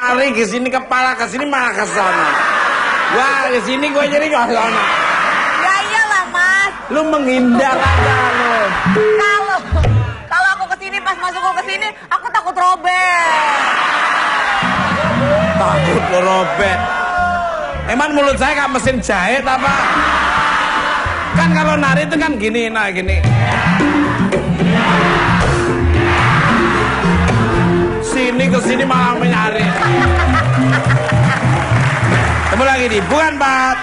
Ari ke sini kepala ke sini malah ke sana. Wah, ke sini gue jadi ke sana. Ya iyalah, Mas. Lu menghindar aja lu. Kalau aku ke sini pas masuk ke sini, aku takut robek. Takut robek. Emang mulut saya kayak mesin jahit apa? Kan kalau nari itu kan gini, nah gini. Sini ke sini malah menyari. Temu lagi nih, bukan Pak.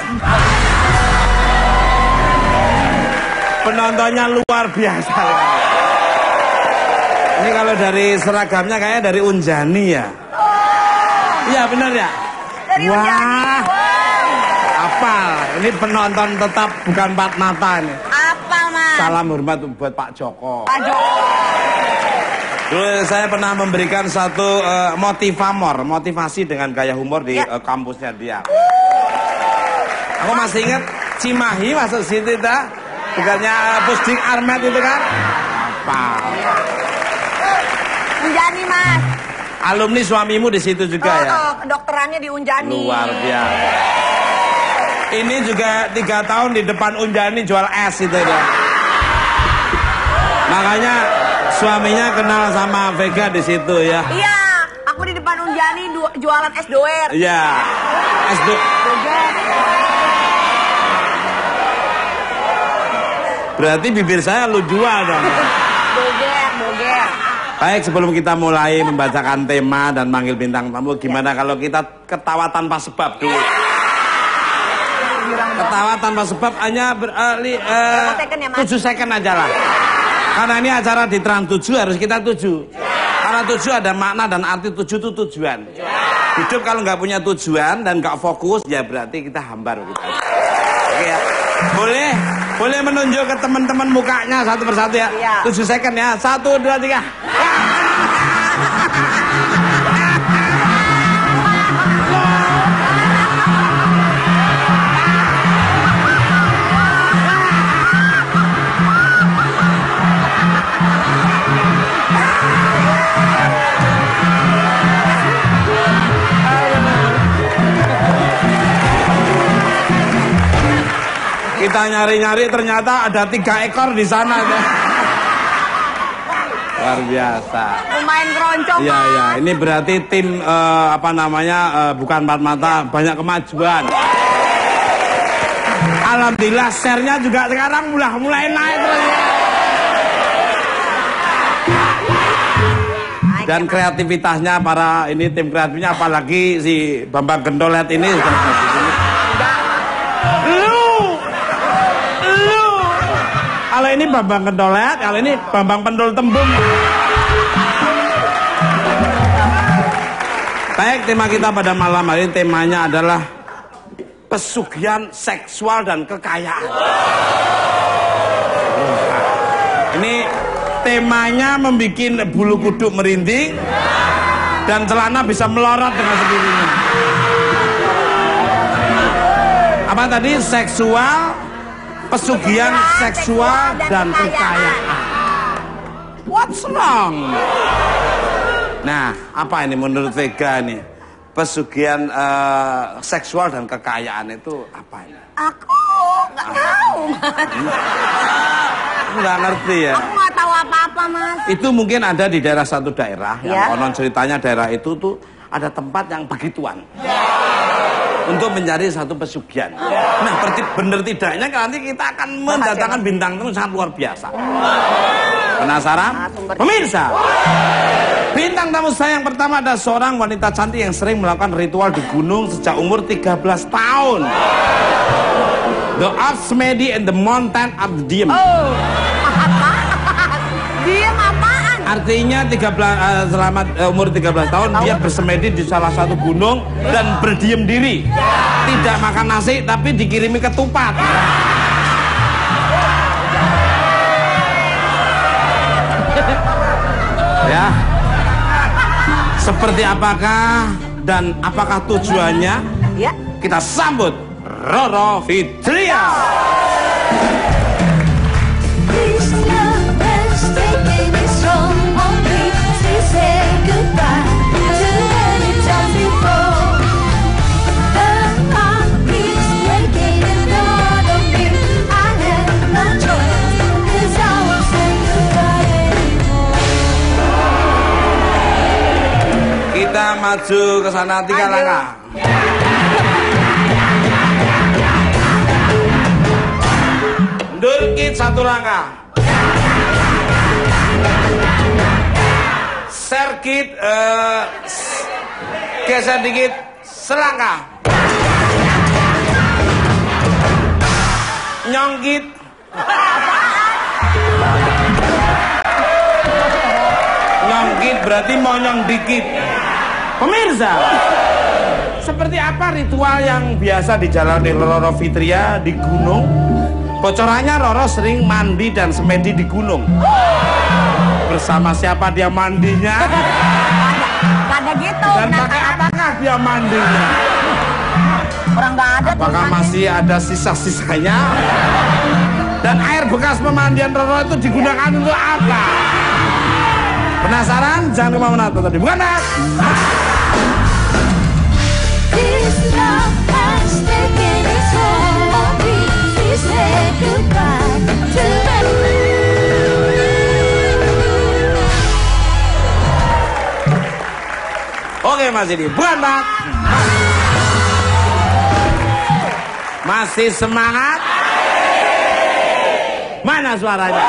Penontonnya luar biasa. Ini kalau dari seragamnya kayaknya dari Unjani ya. Iya benar ya. Dari Unjani. Apal. Ini penonton tetap bukan empat mata nih. Apal, Mas. Salam hormat buat Pak Joko. Pak Joko. Dulu saya pernah memberikan satu motivasi dengan gaya humor di kampusnya dia. Aku masih ingat Cimahi masuk situ dah. Bukannya Pusdik Armet itu kan? Apa? Unjani, Mas. Alumni suamimu di situ juga ya? Kedokterannya di Unjani. Luar biasa. Ini juga 3 tahun di depan Unjani jual es itu dia. Makanya suaminya kenal sama Vega di situ ya. Iya, aku di depan Unjani jualan es doer. Iya. Es doer. Berarti bibir saya lu jual dong. Doger. Baik, sebelum kita mulai membacakan tema dan manggil bintang tamu, gimana kalau kita ketawa tanpa sebab dulu? Ketawa tanpa sebab hanya 7 second aja lah. Karena ini acara di Trans 7 harus kita tuju. Karena 7 ada makna dan arti 7 itu tujuan. Hidup kalau nggak punya tujuan dan nggak fokus, ya berarti kita hambar gitu. Oke ya. Boleh menunjuk ke teman-teman mukanya satu persatu ya. 7 second ya. 1, 2, 3. Kita nyari-nyari ternyata ada 3 ekor di sana. Luar biasa. Pemain keroncong. Iya. Ini berarti tim bukan empat mata, banyak kemajuan. Alhamdulillah share-nya juga sekarang mulai naik terus. Dan kreativitasnya para ini tim kreatifnya, apalagi si Bambang Gendolet ini sudah kalau ini Bambang Gendolet, kalau ini Bambang Pendul Tembung. Baik, tema kita pada malam hari ini temanya adalah pesugihan seksual dan kekayaan. Ini temanya membuat bulu kuduk merinding dan celana bisa melorot dengan sendirinya. Apa tadi? Seksual, pesugihan seksual dan kekayaan. What's wrong? Nah, apa ini menurut Vega nih? Pesugihan seksual dan kekayaan itu apa ini? Aku nggak tahu, Mas. Nggak ngerti ya? Aku nggak tahu apa-apa, Mas. Itu mungkin ada di daerah satu daerah yang konon ceritanya daerah itu tuh ada tempat yang begituan. Untuk mencari satu pesugihan. Nah, bener tidaknya nanti kita akan mendatangkan bintang tamu sangat luar biasa. Penasaran? Pemirsa, bintang tamu saya yang pertama ada seorang wanita cantik yang sering melakukan ritual di gunung sejak umur 13 tahun. The Archmedi and the Mountain of the Diem. Oh, apa? Diem apaan? Artinya selama umur 13 tahun dia bersemedi di salah satu gunung dan berdiam diri. Tidak makan nasi tapi dikirimi ketupat. Ya. Seperti apakah dan apakah tujuannya? Ya. Kita sambut Roro Fitria. Kita maju ke sana 3 langkah. Mundur dikit 1 langkah. Serkit geser dikit selangkah. Nyongkit. Nyongkit berarti monyong dikit. Pemirsa, seperti apa ritual yang biasa dijalani Roro Fitria di gunung? Bocorannya Roro sering mandi dan semedi di gunung. Bersama siapa dia mandinya? Ada gitu. Dan pakai apakah dia mandinya? Orang nggak ada. Apakah masih ada sisa-sisanya? Dan air bekas pemandian Roro itu digunakan untuk apa? Penasaran? Jangan kemana-mana tadi. Bukan, Nak? This love has taken its toll on me. Please say goodbye to me. Oke, Mas ini. Bukan, Nak? Masih semangat? Mana suaranya?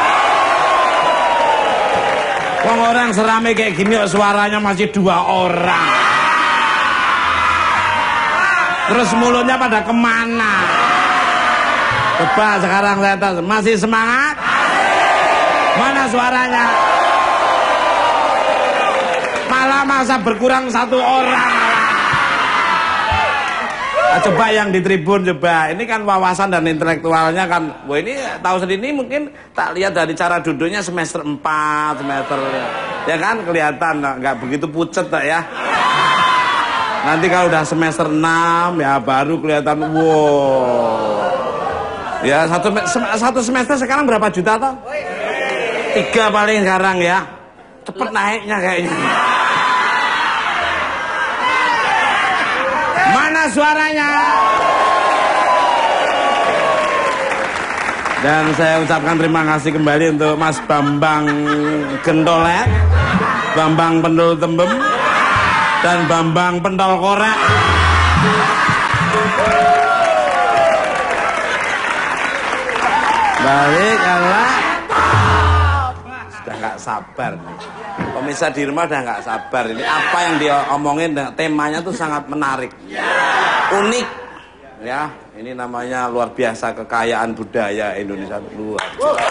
Wong orang serame kayak gini suaranya masih 2 orang. Terus mulutnya pada kemana? Coba sekarang saya tanya, masih semangat? Mana suaranya? Malah masa berkurang 1 orang. Nah, coba yang di tribun coba, ini kan wawasan dan intelektualnya kan, wah ini tahu sendiri mungkin tak lihat dari cara duduknya semester 4, semester, ya kan kelihatan nggak begitu pucet tak ya. Nanti kalau udah semester 6 ya baru kelihatan, wow. Ya satu semester sekarang berapa juta toh? 3 paling sekarang ya, cepet naiknya kayaknya. Mana suaranya? Dan saya ucapkan terima kasih kembali untuk Mas Bambang Gentolet, Bambang Pendul Tembem, dan Bambang Pentol Korek. Balik Allah. Sudah nggak sabar nih. Pemirsa di rumah udah nggak sabar ini. Apa yang dia omongin, temanya tuh sangat menarik, unik, ya. Ini namanya luar biasa, kekayaan budaya Indonesia luar biasa.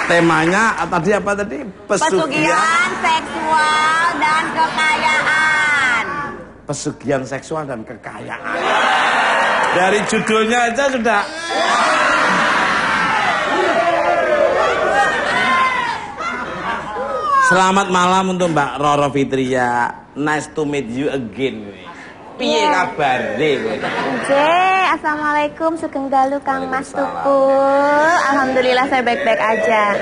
Temanya tadi apa tadi? Pesugihan seksual dan kekayaan. Pesugihan seksual dan kekayaan. Dari judulnya aja sudah. Selamat malam untuk Mbak Roro Fitria. Nice to meet you again. Piye kabar deh? Assalamualaikum, Sugeng Dalu Kang Mas Tukul. Alhamdulillah saya baik-baik aja.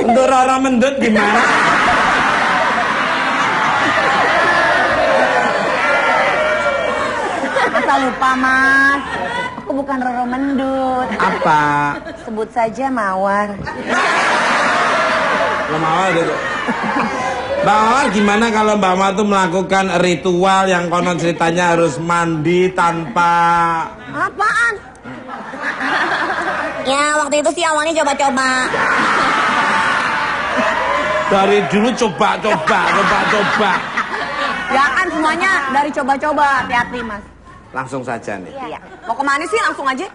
Untuk Roro Mendut gimana? Masa lupa, Mas? Aku bukan Roro Mendut. Apa? Sebut saja Mawar. Mbak Mawar gitu. Mbak Mawar gimana kalau Mbak Mawar tuh melakukan ritual yang konon ceritanya harus mandi tanpa... Apaan? Ya waktu itu sih awalnya coba-coba. Dari dulu coba-coba. Ya kan semuanya dari coba-coba. Hati-hati Mas. Langsung saja nih. Iya. Mau kemana sih? Langsung aja.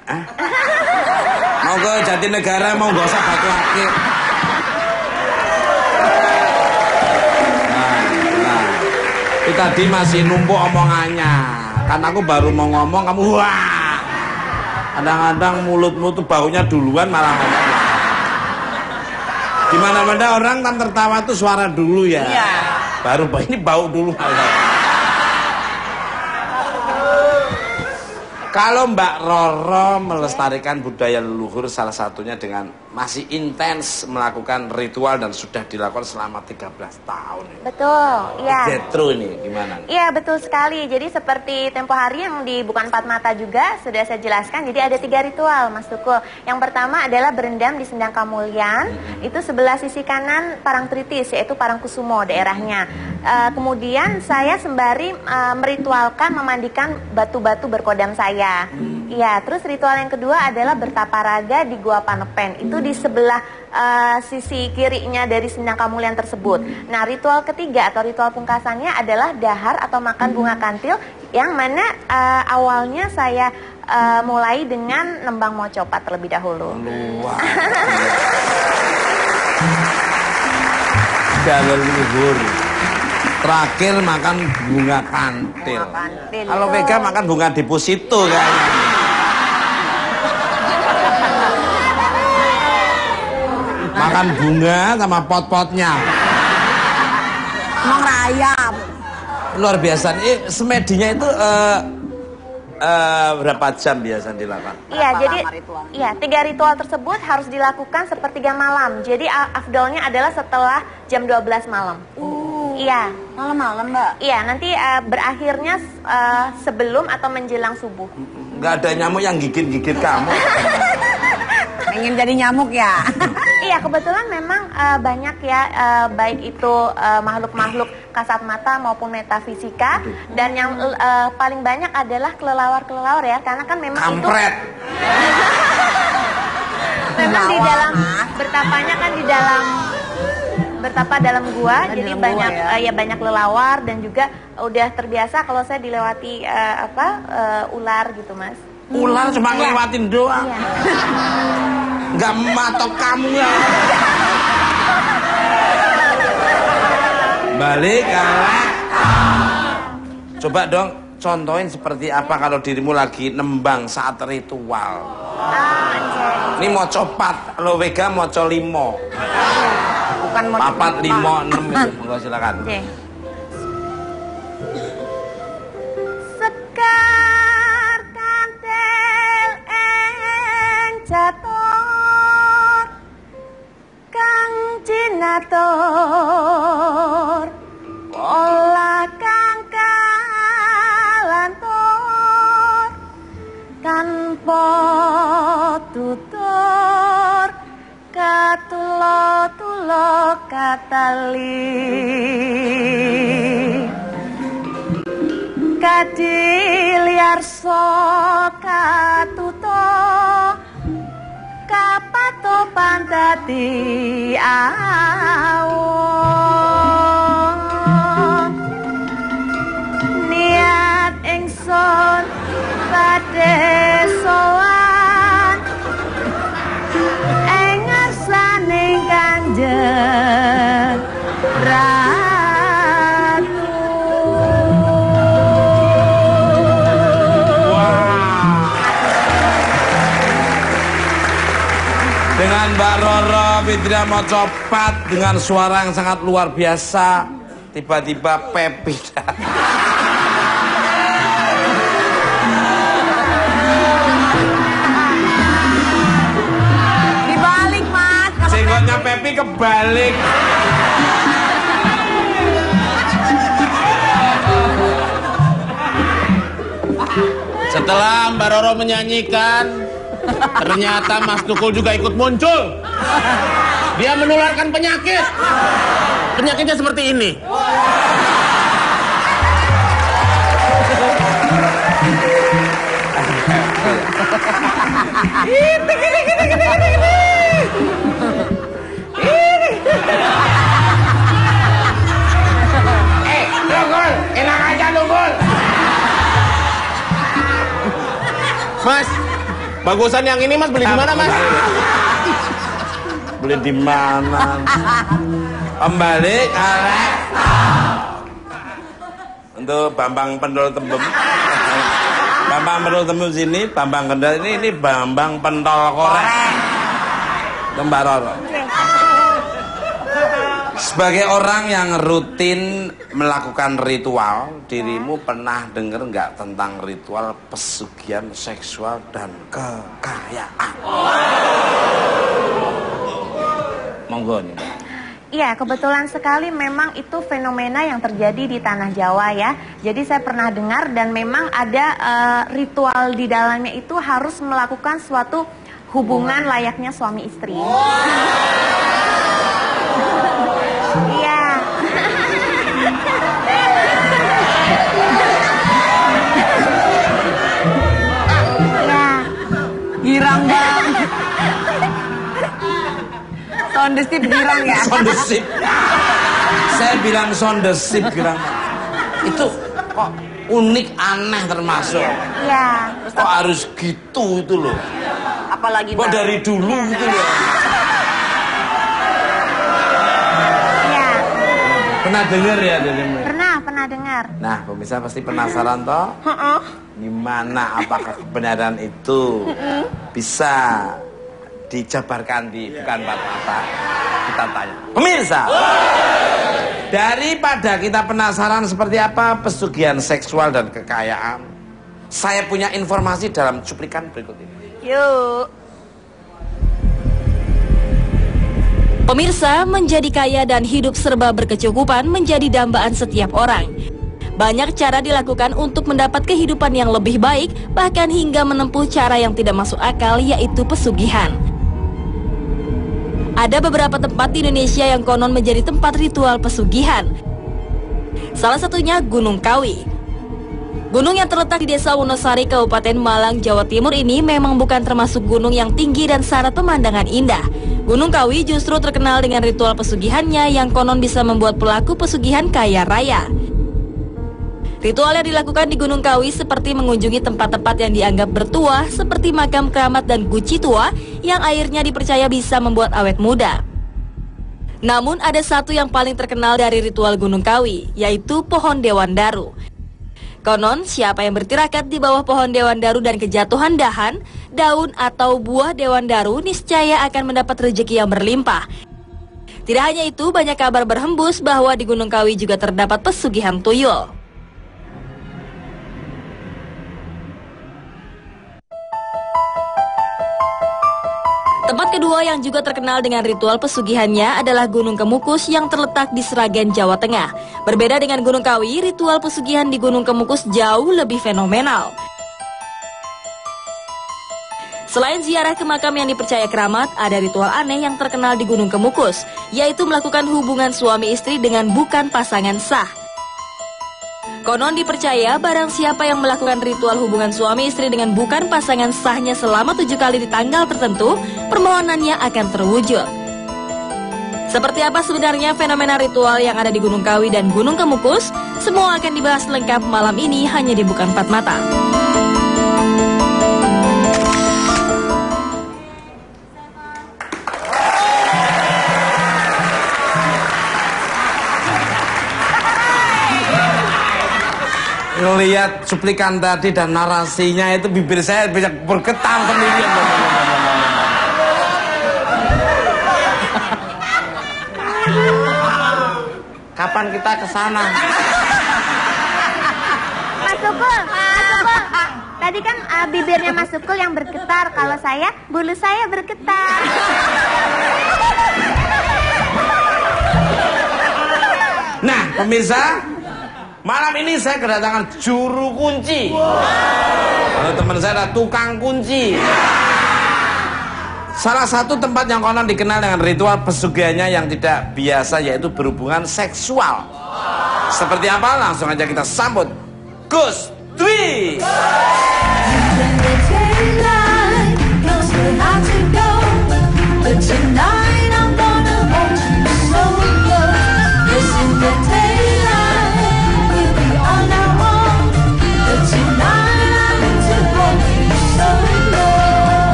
Mau ke Jatinegara, mau gak usah Batu Akik. Nah. Itu tadi masih numpuk omongannya. Kan aku baru mau ngomong, kamu wah. Kadang-kadang mulutmu tuh baunya duluan malah ngomong. Gimana-mana orang kan tertawa tuh suara dulu ya. Iya. Baru ini bau dulu malah. Kalau Mbak Roro melestarikan budaya leluhur salah satunya dengan masih intens melakukan ritual dan sudah dilakukan selama 13 tahun. Betul, iya. Getro ini gimana? Iya, betul sekali. Jadi seperti tempo hari yang di Bukan Empat Mata juga sudah saya jelaskan. Jadi ada 3 ritual, Mas Tukul. Yang pertama adalah berendam di Sendang Kamulyan. Itu sebelah sisi kanan Parangtritis, yaitu Parangkusumo daerahnya. Kemudian saya sembari meritualkan memandikan batu-batu berkodam saya. Iya, terus ritual yang kedua adalah bertaparaga di Gua Panepen. Itu di sebelah sisi kirinya dari Sendang Kamulyan tersebut. Nah, ritual ketiga atau ritual pungkasannya adalah dahar atau makan bunga kantil, yang mana awalnya saya mulai dengan nembang mocopat terlebih dahulu. Luar. Jalur leluhur. Terakhir makan bunga kantil. Kalau Vega makan bunga deposito kayaknya. Makan bunga sama pot-potnya. Emang rayap. Luar biasa. Semedinya itu berapa jam biasa dilakukan? Iya, jadi 3 ritual tersebut harus dilakukan sepertiga malam. Jadi afdolnya adalah setelah jam 12 malam. Iya. Malam-malam, Mbak? Iya, nanti berakhirnya sebelum atau menjelang subuh. Nggak ada nyamuk yang gigit-gigit kamu. Pengen jadi nyamuk ya? Iya, kebetulan memang banyak ya, baik itu makhluk-makhluk kasat mata maupun metafisika. Dan yang paling banyak adalah kelelawar-kelelawar ya, karena kan memang Kampret. memang di dalam bertapanya kan di dalam bertapa dalam gua, jadi banyak ya banyak lelawar dan juga udah terbiasa kalau saya dilewati ular gitu, Mas. Ular cuma ngelewatin doang. Iya. Nggak matok kamu ya. Balik Alek. Coba dong contohin seperti apa kalau dirimu lagi nembang saat ritual. Ini mau copat, lo Vega mau colimo. Bukan mau 4, 5, 6 itu. Monggo silakan. Okay. Sekar kantel catur kang jinator pola kang kalantor tanpa tutur katulo-tulo katali kadiliarso katuto kapato pantati awon niat ingsun badhe sowan ing ngarsaning Kanjeng Ratu. Dengan Mbak Roro Fitria Mocopat dengan suara yang sangat luar biasa, tiba-tiba Pepi dibalik, Mas. jenggotnya Pepi kebalik. Setelah Mbak Roro menyanyikan, ternyata Mas Tukul juga ikut muncul. Dia menularkan penyakit. Penyakitnya seperti ini. Tukul, enak aja Tukul. Mas, bagusan yang ini Mas beli di mana, Mas? Beli di mana? Kembali Alek. Untuk Bambang Pendol Tembem. Bambang Pendol Tembem sini, Bambang Kendal ini Bambang Pentol Korek. Mbak Roro. Sebagai orang yang rutin melakukan ritual, dirimu pernah dengar nggak tentang ritual pesugihan seksual dan kekayaan? Monggo nih. Iya, kebetulan sekali memang itu fenomena yang terjadi di tanah Jawa ya. Jadi saya pernah dengar dan memang ada ritual di dalamnya itu harus melakukan suatu hubungan layaknya suami istri. Iya. Iya. Girang bang. Sondesip girang ya. Sondesip. Saya bilang sondesip girang. Itu kok unik aneh termasuk. Iya. Kok harus gitu itu loh. Apalagi Kok dari dulu gitu loh. Iya. Pernah dengar ya dirimu? Pernah dengar. Nah, pemirsa pasti penasaran toh? Gimana, apakah kebenaran itu bisa dijabarkan di Bukan Empat Mata? Kita tanya. Pemirsa, daripada kita penasaran seperti apa pesugihan seksual dan kekayaan, saya punya informasi dalam cuplikan berikut ini. Yuk. Pemirsa, menjadi kaya dan hidup serba berkecukupan menjadi dambaan setiap orang. Banyak cara dilakukan untuk mendapat kehidupan yang lebih baik, bahkan hingga menempuh cara yang tidak masuk akal, yaitu pesugihan. Ada beberapa tempat di Indonesia yang konon menjadi tempat ritual pesugihan. Salah satunya Gunung Kawi. Gunung yang terletak di Desa Wonosari, Kabupaten Malang, Jawa Timur ini memang bukan termasuk gunung yang tinggi dan syarat pemandangan indah. Gunung Kawi justru terkenal dengan ritual pesugihannya yang konon bisa membuat pelaku pesugihan kaya raya. Ritual yang dilakukan di Gunung Kawi seperti mengunjungi tempat-tempat yang dianggap bertuah seperti makam keramat dan guci tua yang airnya dipercaya bisa membuat awet muda. Namun ada satu yang paling terkenal dari ritual Gunung Kawi, yaitu pohon Dewandaru. Konon, siapa yang bertirakat di bawah pohon Dewandaru dan kejatuhan dahan, daun atau buah Dewandaru niscaya akan mendapat rezeki yang berlimpah. Tidak hanya itu, banyak kabar berhembus bahwa di Gunung Kawi juga terdapat pesugihan tuyul. Tempat kedua yang juga terkenal dengan ritual pesugihannya adalah Gunung Kemukus yang terletak di Sragen, Jawa Tengah. Berbeda dengan Gunung Kawi, ritual pesugihan di Gunung Kemukus jauh lebih fenomenal. Selain ziarah ke makam yang dipercaya keramat, ada ritual aneh yang terkenal di Gunung Kemukus, yaitu melakukan hubungan suami istri dengan bukan pasangan sah. Konon dipercaya barang siapa yang melakukan ritual hubungan suami istri dengan bukan pasangan sahnya selama 7 kali di tanggal tertentu, permohonannya akan terwujud. Seperti apa sebenarnya fenomena ritual yang ada di Gunung Kawi dan Gunung Kemukus? Semua akan dibahas lengkap malam ini hanya di Bukan Empat Mata. Ngelihat cuplikan tadi dan narasinya itu bibir saya bisa bergetar sendiri. Kapan kita ke sana? Mas Sukul. Tadi kan bibirnya Mas Sukul yang bergetar, kalau saya bulu saya bergetar. Nah, pemirsa, malam ini saya kedatangan juru kunci. Kalau teman saya ada tukang kunci. Salah satu tempat yang konon dikenal dengan ritual pesugihannya yang tidak biasa, yaitu berhubungan seksual. Seperti apa? Langsung aja kita sambut Gus Dwi.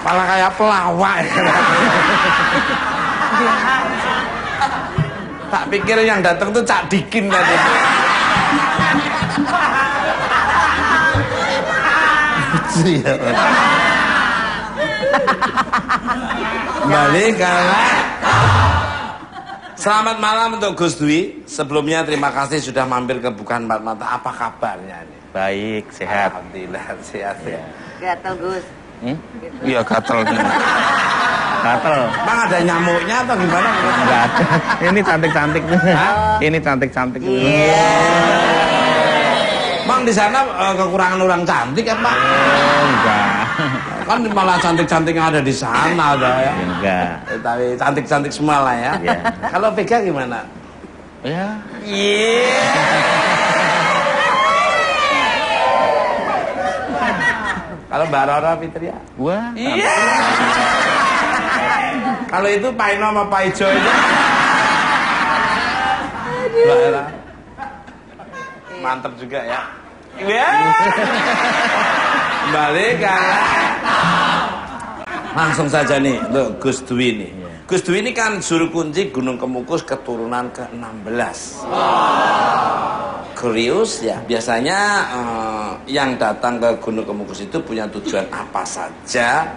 Malah kayak pelawak. Tak pikir yang datang tuh Cak Dikin tadi. Kembali karena selamat malam untuk Gus Dwi. Sebelumnya terima kasih sudah mampir ke Bukan Empat Mata. Apa kabarnya ini? Baik, sehat. Alhamdulillah sehat ya. Gatel Gus. Iya, gatel. Gatel. Bang ada nyamuknya atau gimana? Enggak ada. Ini cantik-cantik. Ini cantik-cantik. Bang di sana kekurangan orang cantik ya Pak? Enggak. Kan malah cantik-cantik yang ada di sana ada ya. Enggak. Tapi cantik-cantik semua lah ya. Iya. Kalau Vega gimana? Ya. Kalau Mbak Rora Fitria? Wah. Iya. Kalau itu Pak Ino sama Pak Ijo itu? Mbak Era. Mantap juga ya. Iya. Balik kan. Langsung saja nih untuk Gus Dwi nih. Gus Dwi ini kan juru kunci Gunung Kemukus keturunan ke-16. Kurius ya, biasanya yang datang ke Gunung Kemukus itu punya tujuan apa saja.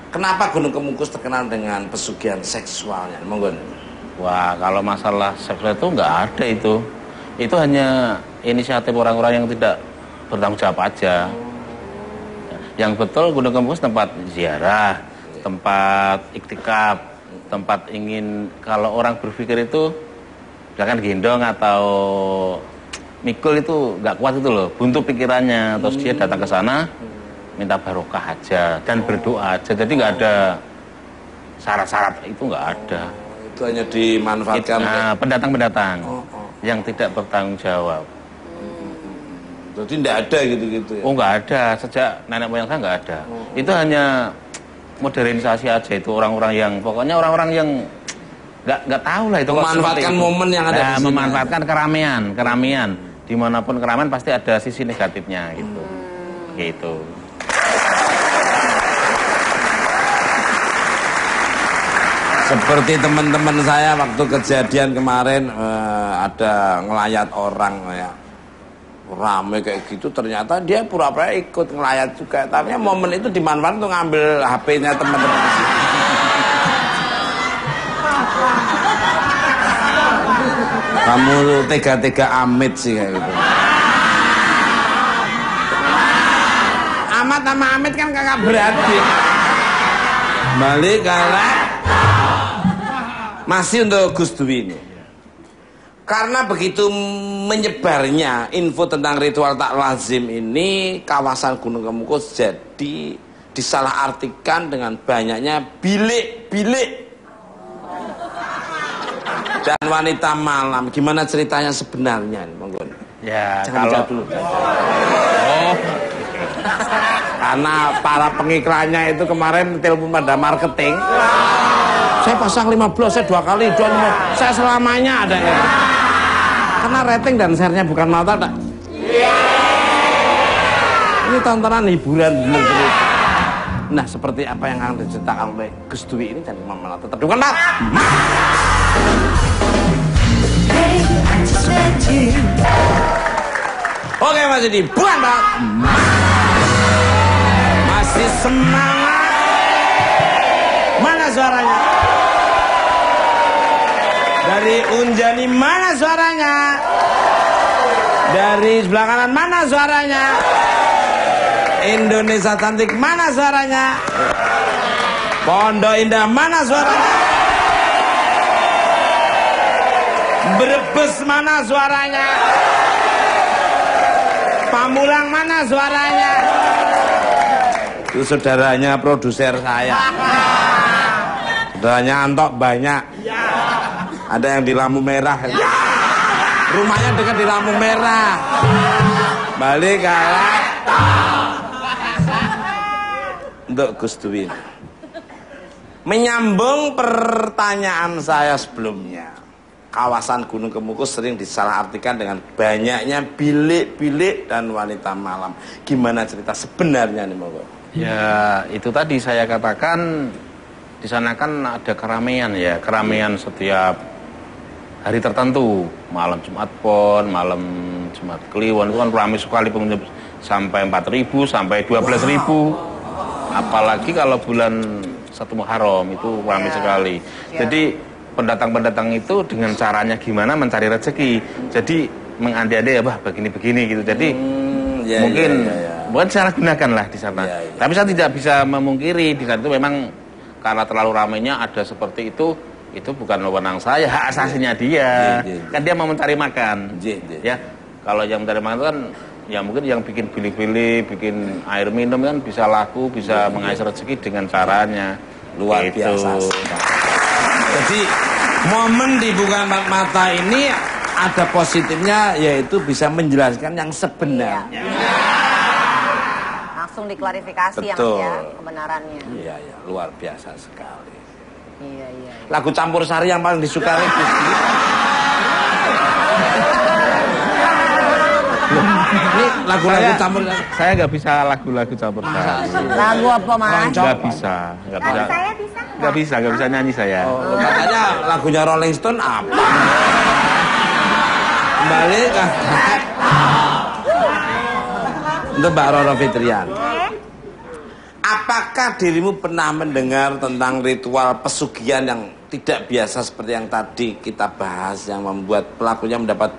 Kenapa Gunung Kemukus terkenal dengan pesugihan seksualnya? Monggo. Wah, kalau masalah seksual itu nggak ada itu. Itu hanya inisiatif orang-orang yang tidak bertanggung jawab aja. Yang betul Gunung Kemukus tempat ziarah, tempat iktikaf, tempat ingin kalau orang berpikir itu misalkan gendong atau mikul itu nggak kuat itu loh, buntu pikirannya, terus dia datang ke sana minta barokah aja dan berdoa aja, jadi nggak ada syarat-syarat itu nggak ada. Itu hanya dimanfaatkan. Pendatang-pendatang yang tidak bertanggung jawab. Jadi tidak ada gitu-gitu ya? Oh nggak ada, sejak nenek moyang saya nggak ada. Itu hanya modernisasi aja itu orang-orang yang pokoknya orang-orang yang nggak tahu lah itu. Memanfaatkan momen yang ada di sini. Memanfaatkan keramaian. Dimanapun keramaian pasti ada sisi negatifnya gitu. Gitu. Seperti teman-teman saya waktu kejadian kemarin ada ngelayat orang ya. Rame kayak gitu, ternyata dia pura-pura ikut ngelayat juga. Tapi momen itu dimanfaatkan untuk ngambil HP-nya teman-teman. Kamu tega-tega amit sih kayak gitu. Amat sama amit kan kakak berarti. Balik kalah. Masih untuk Gus Dwi ini. Karena begitu menyebarnya info tentang ritual tak lazim ini, kawasan Gunung Kemukus jadi disalahartikan dengan banyaknya bilik-bilik dan wanita malam. Gimana ceritanya sebenarnya? Monggo. Ya, Jangan kalau jawab dulu. Oh. Karena para pengiklannya itu kemarin telepon pada marketing. Saya pasang 15, saya 2 kali, 2 saya selamanya ada ya. Karena rating dan share-nya Bukan Mata tak. Ini tontonan hiburan belum cerita. Nah, seperti apa yang akan diceritakan oleh Gus Dwi ini dan malah tetap Bukan Mata. Oke, masih di Bukan Mata. Masih semangat. Mana suaranya? Dari Unjani mana suaranya? Dari sebelah kanan mana suaranya? Indonesia Cantik mana suaranya? Pondok Indah mana suaranya? Brebes mana suaranya? Pamulang mana suaranya? Itu saudaranya produser saya. Saudaranya Antok banyak. Ada yang di lampu merah. Rumahnya dekat di lampu merah. Balik kalah. Untuk Gus Dwi. Menyambung pertanyaan saya sebelumnya. Kawasan Gunung Kemukus sering disalahartikan dengan banyaknya bilik-bilik dan wanita malam. Gimana cerita sebenarnya nih, Monggo? Ya, itu tadi saya katakan di sana kan ada keramaian ya, keramaian setiap hari tertentu, malam Jumat Pon, malam Jumat Kliwon itu kan ramai sekali pengunjung sampai 4.000 sampai 12.000. Apalagi kalau bulan 1 Muharram itu ramai sekali. Jadi pendatang-pendatang itu dengan caranya gimana mencari rezeki. Jadi mengandai-andai ya, bah begini-begini gitu. Jadi mungkin bukan salah gunakan lah di sana. Tapi saya tidak bisa memungkiri di sana itu memang karena terlalu ramainya ada seperti itu bukan wewenang saya, hak asasinya dia. Kan dia mau mencari makan. Ya, kalau yang mencari makan itu kan ya mungkin yang bikin bilik-bilik, bikin air minum kan bisa laku, bisa mengais rezeki dengan caranya. Luar biasa. Jadi momen dibuka mata ini ada positifnya, yaitu bisa menjelaskan yang sebenarnya. Langsung diklarifikasi ya, Mas ya, kebenarannya. Iya, luar biasa sekali. Iya. Lagu campur sari yang paling disukai Gusti. Ini lagu-lagu campur sari. Saya nggak bisa lagu-lagu campur sari. Lagu apa, Mas? Nggak bisa. Kalau saya bisa Nggak bisa nyanyi saya. Katanya lagunya Rolling Stone apa? Kembali ke untuk Mbak Roro Fitrian. Apakah dirimu pernah mendengar tentang ritual pesugihan yang tidak biasa seperti yang tadi kita bahas, yang membuat pelakunya mendapat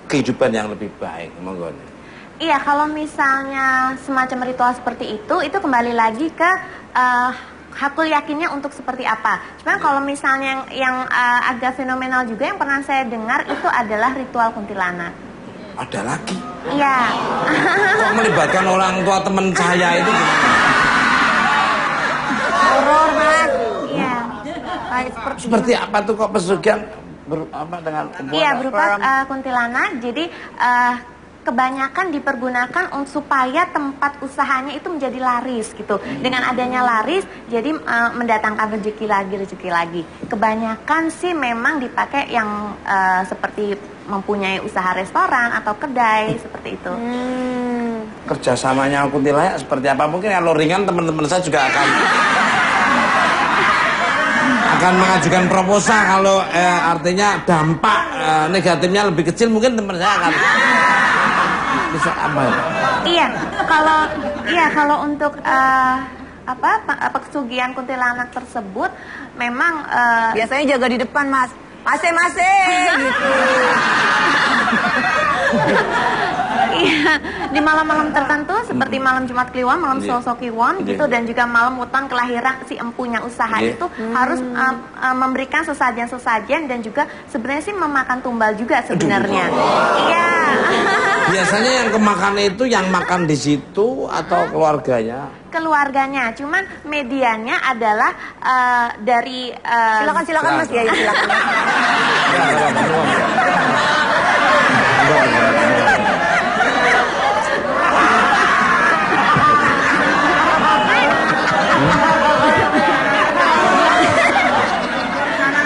kehidupan yang lebih baik? Monggo. Iya, kalau misalnya semacam ritual seperti itu kembali lagi ke hakul yakinnya untuk seperti apa. Cuma kalau misalnya yang agak fenomenal juga yang pernah saya dengar itu adalah ritual kuntilanak. Ada lagi? Iya. Kok melibatkan orang tua teman saya itu? Horor, Mas. Iya. Seperti apa tuh kok pesugihan dengan Iya, berupa kuntilanak. Jadi kebanyakan dipergunakan supaya tempat usahanya itu menjadi laris gitu. Dengan adanya laris, jadi mendatangkan rezeki lagi. Kebanyakan sih memang dipakai yang seperti mempunyai usaha restoran atau kedai seperti itu. Kerjasamanya kuntilanak seperti apa? Mungkin kalau ringan teman-teman saya juga akan mengajukan proposal kalau artinya dampak negatifnya lebih kecil, mungkin teman saya akan bisa apa ya? Kalau untuk pesugihan kuntilanak tersebut memang biasanya jaga di depan, Mas. Mase gitu. Iya, di malam-malam tertentu seperti malam Jumat Kliwon, malam Selasa Kliwon gitu, dan juga malam weton kelahiran si empunya usaha itu harus memberikan sesajen-sesajen dan juga sebenarnya sih memakan tumbal juga sebenarnya. Iya. Biasanya yang kemakan itu yang makan di situ atau keluarganya? Keluarganya, cuman medianya adalah dari Silakan Mas ya, silakan.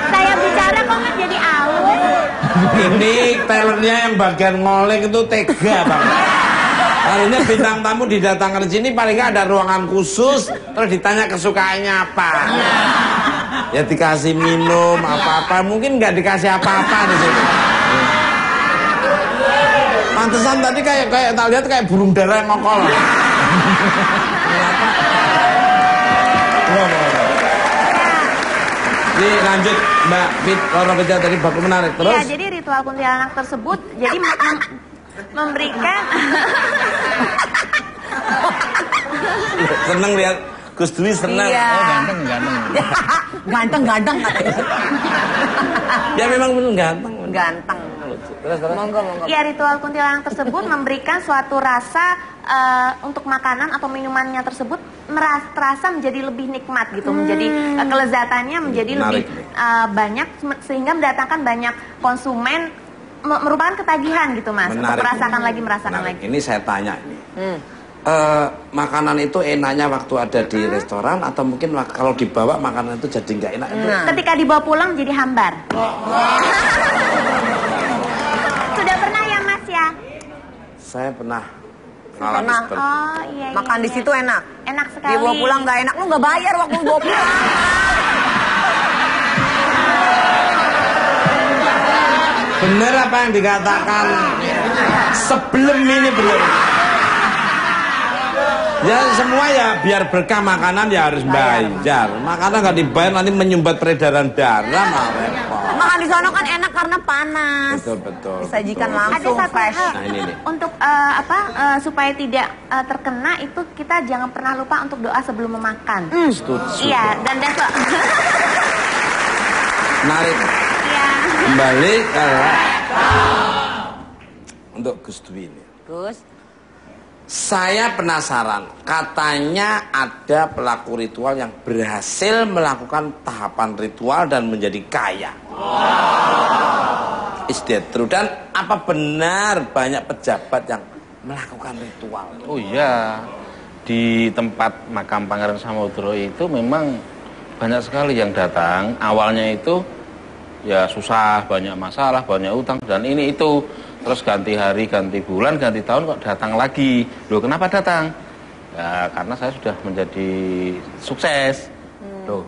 Saya bicara kok Mas jadi alus. Ini talentnya yang bagian ngolek itu tega banget. Harusnya bintang tamu didatangkan ke sini paling nggak ada ruangan khusus, terus ditanya kesukaannya apa. Ya dikasih minum apa-apa, mungkin nggak dikasih apa-apa di sini. Pantesan tadi kayak tak lihat kayak burung dara yang ngokol. Jadi lanjut Mbak Fit, Roro Fitrian tadi baku menarik terus. Ya, jadi ritual kuntilanak tersebut jadi memberikan Seneng lihat Gus Dwi seneng. Iya. Oh, ganteng. Ganteng katanya. Ya memang benar ganteng. Ganteng. Terus. Monggo. Ya, ritual kuntilanak tersebut memberikan suatu rasa untuk makanan atau minumannya tersebut terasa menjadi lebih nikmat gitu, menjadi kelezatannya menjadi lebih banyak sehingga mendatangkan banyak konsumen, merupakan ketagihan gitu Mas. Untuk merasakan lagi. Ini saya tanya ini. Makanan itu enaknya waktu ada di restoran atau mungkin kalau dibawa makanan itu jadi nggak enak? Ketika dibawa pulang jadi hambar. Sudah pernah ya Mas ya? Saya pernah Pernah. seperti itu. Oh iya. Makan di situ enak. Enak sekali. Dibawa pulang nggak enak, lu nggak bayar waktu bawa pulang. Bener apa yang dikatakan sebelum ini belum? Ya semua ya biar berkah makanan ya harus bayar. Makanan nggak dibayar nanti menyumbat peredaran darah mah repot. Makan di sono kan enak karena panas. Betul. Disajikan betul. langsung Ada satu fresh. hal Nah, ini nih. untuk supaya tidak terkena itu kita jangan pernah lupa untuk doa sebelum memakan. Setuju. Iya, dan Narik iya. kembali ke untuk Gus Dwi ini. Gus. Saya penasaran, katanya ada pelaku ritual yang berhasil melakukan tahapan ritual dan menjadi kaya. Is that true? Dan apa benar banyak pejabat yang melakukan ritual? Oh iya, di tempat makam Pangeran Samudro itu memang banyak sekali yang datang. Awalnya itu ya susah, banyak masalah, banyak utang dan ini itu. Terus ganti hari, ganti bulan, ganti tahun kok datang lagi. Loh kenapa datang? Ya karena saya sudah menjadi sukses. Loh,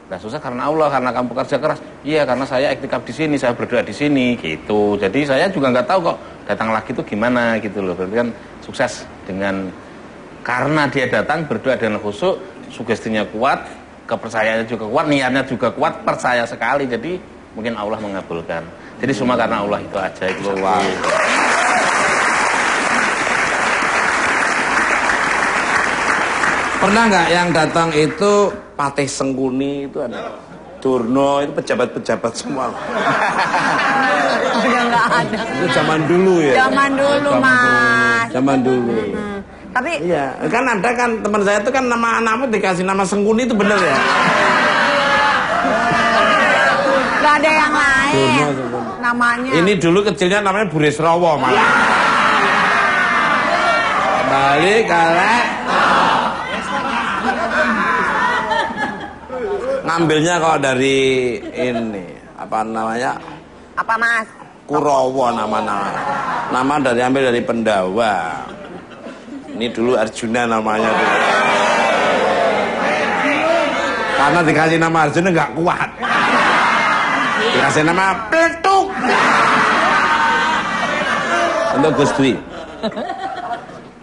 nah sukses karena Allah, karena kamu bekerja keras. Iya karena saya iktikaf di sini, saya berdoa di sini, gitu. Jadi saya juga nggak tahu kok datang lagi itu gimana gitu loh. Berarti kan sukses dengan karena dia datang berdoa dengan khusyuk, sugestinya kuat, kepercayaannya juga kuat, niatnya juga kuat, percaya sekali. Jadi mungkin Allah mengabulkan. Jadi semua karena Allah itu aja itu. Wow. Pernah nggak yang datang itu Patih Sengkuni itu ada Durno itu pejabat-pejabat semua. Udah nggak ada. Itu zaman dulu ya. Zaman dulu, Mas. Zaman dulu. Tapi Iya, kan ada kan teman saya itu kan nama anakmu dikasih nama Sengkuni itu bener ya? nggak ada yang lain. Durno, Sengkuni. Namanya. Ini dulu kecilnya namanya Burisrawa malah. Balik kalek. Ngambilnya kok dari ini apa namanya? Apa Mas? Kurawa nama-nama. Nama dari ambil dari Pendawa. Ini dulu Arjuna namanya dulu. Karena dikasih nama Arjuna nggak kuat. Dikasih nama Peletuk. Untuk Gus Dwi.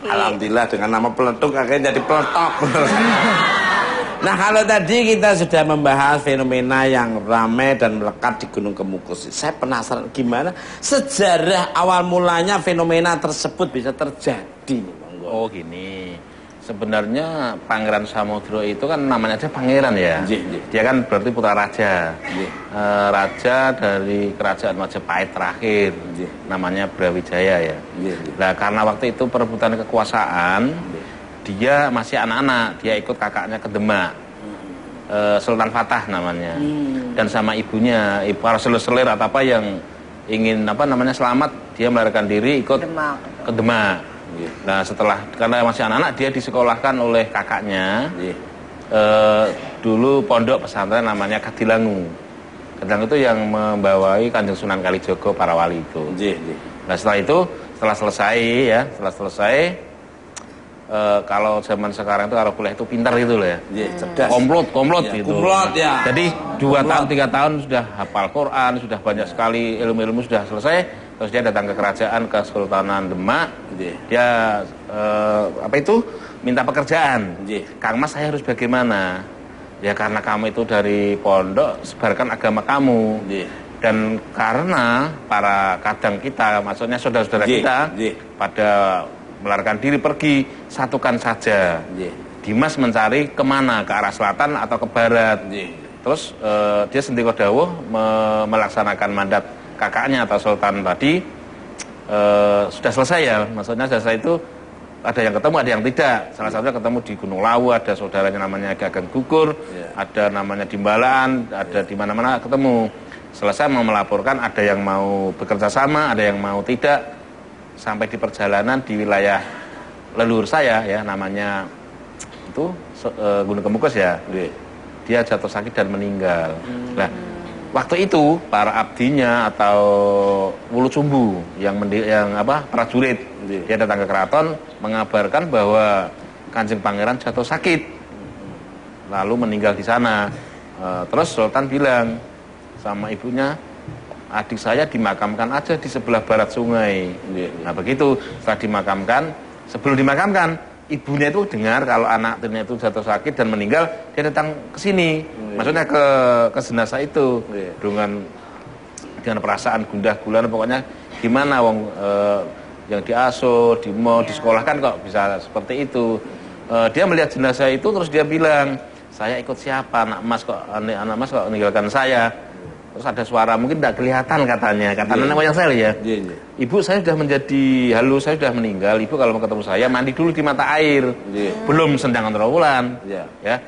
Alhamdulillah dengan nama Peletuk akhirnya jadi Peletok. Nah kalau tadi kita sudah membahas fenomena yang ramai dan melekat di Gunung Kemukus, saya penasaran gimana sejarah awal mulanya fenomena tersebut bisa terjadi. Oh gini, sebenarnya Pangeran Samudro itu kan namanya aja pangeran ya. Dia kan berarti putra raja. Raja dari kerajaan Majapahit terakhir. Namanya Brawijaya ya. Nah karena waktu itu perebutan kekuasaan, dia masih anak-anak, dia ikut kakaknya ke Demak. Sultan Fatah namanya. Dan sama ibunya, para selir-selir atau apa yang ingin apa namanya selamat, dia melarikan diri ikut ke Demak. Nah setelah karena masih anak-anak dia disekolahkan oleh kakaknya. Dulu pondok pesantren namanya Kadilangu. Kadilangu itu yang membawai Kanjeng Sunan Kalijogo para wali itu. Nah setelah itu setelah selesai kalau zaman sekarang itu kalau kuliah itu pintar gitu loh ya. Cerdas. Komplot Ya, gitu. kumlot, ya. Jadi 2 tahun 3 tahun sudah hafal Quran, sudah banyak sekali ilmu-ilmu sudah selesai. Terus dia datang ke kerajaan ke Kesultanan Demak. Dia minta pekerjaan. Kang Mas saya harus bagaimana? Ya karena kamu itu dari pondok sebarkan agama kamu. Dan karena para kadang kita, maksudnya saudara-saudara kita pada melarikan diri pergi, satukan saja. Dimas mencari kemana, ke arah selatan atau ke barat. Terus dia sendiri dawuh melaksanakan mandat kakaknya atau sultan tadi. Sudah selesai ya, maksudnya selesai itu ada yang ketemu, ada yang tidak. Salah satunya ketemu di Gunung Lawu, ada saudaranya namanya Gagang Gugur, ada namanya Dimbalaan, ada di mana-mana ketemu. Selesai mau melaporkan, ada yang mau bekerja sama, ada yang mau tidak. Sampai di perjalanan di wilayah leluhur saya ya, namanya itu Gunung Kemukus ya. Dia jatuh sakit dan meninggal. Nah, waktu itu para abdinya atau wulu cumbu yang prajurit, dia datang ke keraton mengabarkan bahwa Kanjeng Pangeran jatuh sakit, lalu meninggal di sana. Terus Sultan bilang sama ibunya, adik saya dimakamkan aja di sebelah barat sungai. Nah begitu, setelah dimakamkan, sebelum dimakamkan ibunya itu dengar kalau anaknya itu jatuh sakit dan meninggal, dia datang ke sini. Maksudnya ke jenazah itu dengan perasaan gundah gulana, pokoknya gimana wong yang diasuh, mau disekolahkan kok bisa seperti itu. Dia melihat jenazah itu terus dia bilang, saya ikut siapa, anak mas kok meninggalkan saya. Terus ada suara, mungkin tidak kelihatan katanya nenek moyang saya ya. Ibu, saya sudah menjadi saya sudah meninggal. Ibu kalau mau ketemu saya mandi dulu di mata air. Belum sendang Antarawulan. Ya.